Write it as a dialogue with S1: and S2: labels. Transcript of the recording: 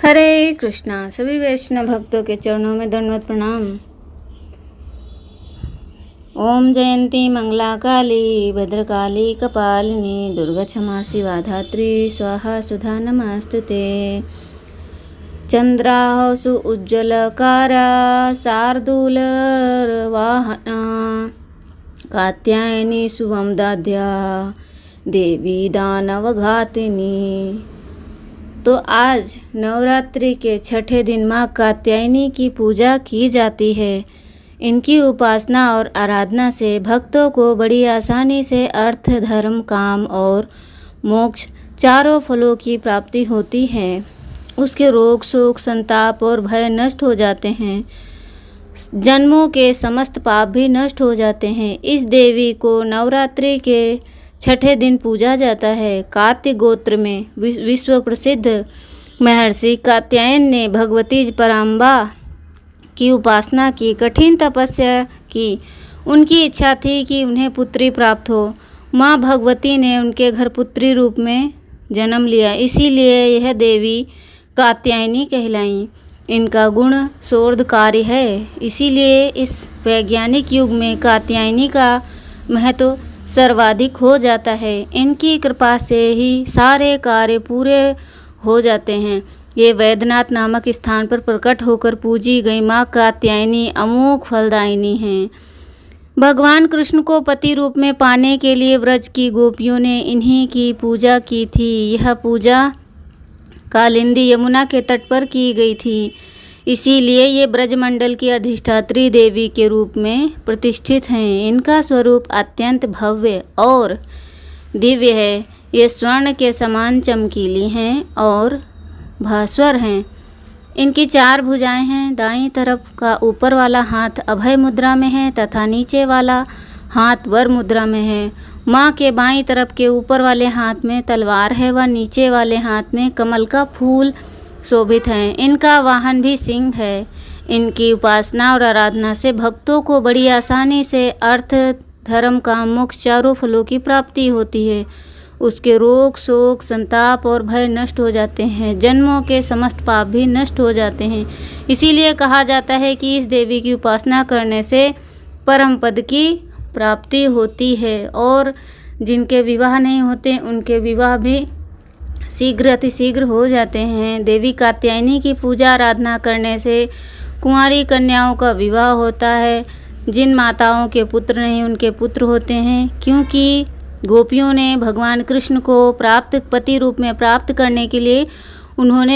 S1: हरे कृष्णा। सभी वैष्णव भक्तों के चरणों में दंडवत प्रणाम। ओम जयंती मंगला काली भद्रकाली कपालिनी दुर्गा क्षमा शिवा धात्री स्वाहा सुधा नमस्तुते। चंद्रासु उज्ज्वलकारा शार्दूल वाहना कात्यायनी शुभम दाध्या देवी दानवघातिनी। तो आज नवरात्रि के छठे दिन माँ कात्यायनी की पूजा की जाती है। इनकी उपासना और आराधना से भक्तों को बड़ी आसानी से अर्थ, धर्म, काम और मोक्ष चारों फलों की प्राप्ति होती है। उसके रोग, शोक, संताप और भय नष्ट हो जाते हैं। जन्मों के समस्त पाप भी नष्ट हो जाते हैं। इस देवी को नवरात्रि के छठे दिन पूजा जाता है। कात्य गोत्र में विश्व प्रसिद्ध महर्षि कात्यायन ने भगवती पराम्बा की उपासना की, कठिन तपस्या की। उनकी इच्छा थी कि उन्हें पुत्री प्राप्त हो। माँ भगवती ने उनके घर पुत्री रूप में जन्म लिया, इसीलिए यह देवी कात्यायनी कहलाई। इनका गुण शोधकारी है, इसीलिए इस वैज्ञानिक युग में कात्यायनी का महत्व सर्वाधिक हो जाता है। इनकी कृपा से ही सारे कार्य पूरे हो जाते हैं। ये वैद्यनाथ नामक स्थान पर प्रकट होकर पूजी गई माँ कात्यायनी अमोघ फलदायिनी हैं। भगवान कृष्ण को पति रूप में पाने के लिए व्रज की गोपियों ने इन्हीं की पूजा की थी। यह पूजा कालिंदी यमुना के तट पर की गई थी, इसीलिए ये ब्रजमंडल की अधिष्ठात्री देवी के रूप में प्रतिष्ठित हैं। इनका स्वरूप अत्यंत भव्य और दिव्य है। ये स्वर्ण के समान चमकीली हैं और भास्वर हैं। इनकी 4 भुजाएं हैं। दाईं तरफ का ऊपर वाला हाथ अभय मुद्रा में है तथा नीचे वाला हाथ वर मुद्रा में है। माँ के बाईं तरफ के ऊपर वाले हाथ में तलवार है व नीचे वाले हाथ में कमल का फूल शोभित हैं। इनका वाहन भी सिंह है। इनकी उपासना और आराधना से भक्तों को बड़ी आसानी से अर्थ, धर्म, काम, मोक्ष चारों फलों की प्राप्ति होती है। उसके रोग, शोक, संताप और भय नष्ट हो जाते हैं। जन्मों के समस्त पाप भी नष्ट हो जाते हैं। इसीलिए कहा जाता है कि इस देवी की उपासना करने से परम पद की प्राप्ति होती है और जिनके विवाह नहीं होते उनके विवाह भी शीघ्र अतिशीघ्र हो जाते हैं। देवी कात्यायनी की पूजा आराधना करने से कुंवारी कन्याओं का विवाह होता है। जिन माताओं के पुत्र नहीं उनके पुत्र होते हैं, क्योंकि गोपियों ने भगवान कृष्ण को पति रूप में प्राप्त करने के लिए उन्होंने